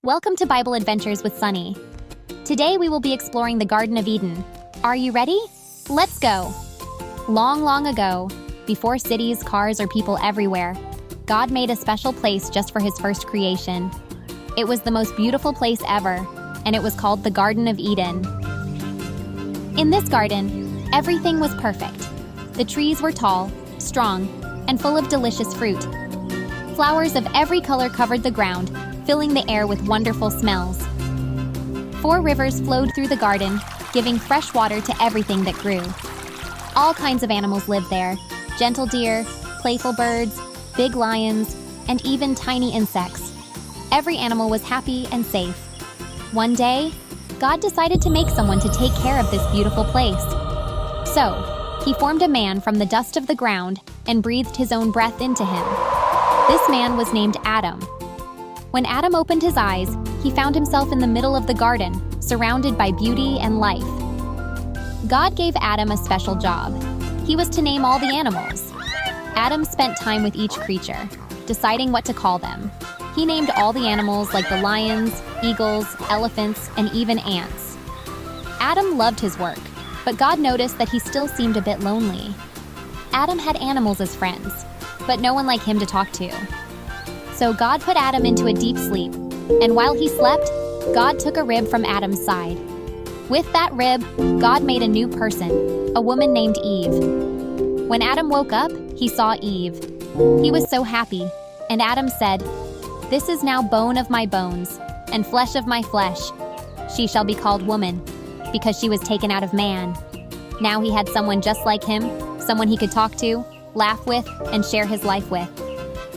Welcome to Bible Adventures with Sunny. Today we will be exploring the Garden of Eden. Are you ready? Let's go! Long, long ago, before cities, cars, or people everywhere, God made a special place just for his first creation. It was the most beautiful place ever, and it was called the Garden of Eden. In this garden, everything was perfect. The trees were tall, strong, and full of delicious fruit. Flowers of every color covered the ground, filling the air with wonderful smells. 4 rivers flowed through the garden, giving fresh water to everything that grew. All kinds of animals lived there: gentle deer, playful birds, big lions, and even tiny insects. Every animal was happy and safe. One day, God decided to make someone to take care of this beautiful place. So, he formed a man from the dust of the ground and breathed his own breath into him. This man was named Adam. When Adam opened his eyes, he found himself in the middle of the garden, surrounded by beauty and life. God gave Adam a special job. He was to name all the animals. Adam spent time with each creature, deciding what to call them. He named all the animals like the lions, eagles, elephants, and even ants. Adam loved his work, but God noticed that he still seemed a bit lonely. Adam had animals as friends, but no one like him to talk to. So God put Adam into a deep sleep, and while he slept, God took a rib from Adam's side. With that rib, God made a new person, a woman named Eve. When Adam woke up, he saw Eve. He was so happy, and Adam said, "This is now bone of my bones, and flesh of my flesh. She shall be called woman, because she was taken out of man." Now he had someone just like him, someone he could talk to, laugh with, and share his life with.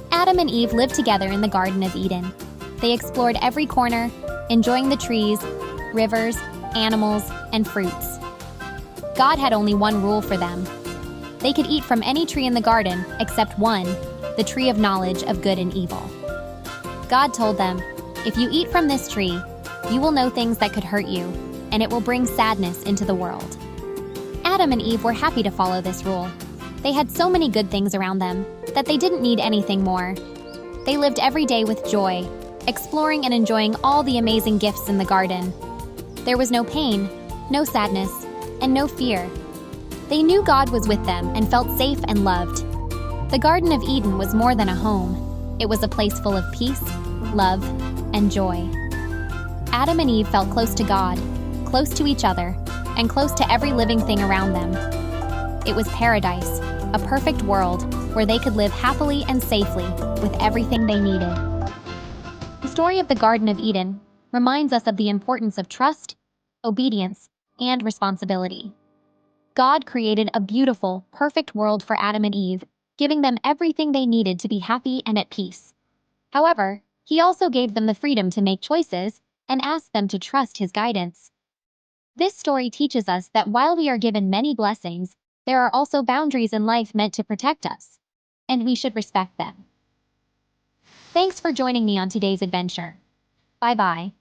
Adam and Eve lived together in the Garden of Eden. They explored every corner, enjoying the trees, rivers, animals, and fruits. God had only one rule for them. They could eat from any tree in the garden except one, the tree of knowledge of good and evil. God told them, "If you eat from this tree, you will know things that could hurt you, and it will bring sadness into the world." Adam and Eve were happy to follow this rule. They had so many good things around them that they didn't need anything more. They lived every day with joy, exploring and enjoying all the amazing gifts in the garden. There was no pain, no sadness, and no fear. They knew God was with them and felt safe and loved. The Garden of Eden was more than a home. It was a place full of peace, love, and joy. Adam and Eve felt close to God, close to each other, and close to every living thing around them. It was paradise, a perfect world where they could live happily and safely with everything they needed. The story of the Garden of Eden reminds us of the importance of trust, obedience, and responsibility. God created a beautiful, perfect world for Adam and Eve, giving them everything they needed to be happy and at peace. However, he also gave them the freedom to make choices and asked them to trust his guidance. This story teaches us that while we are given many blessings, there are also boundaries in life meant to protect us, and we should respect them. Thanks for joining me on today's adventure. Bye-bye.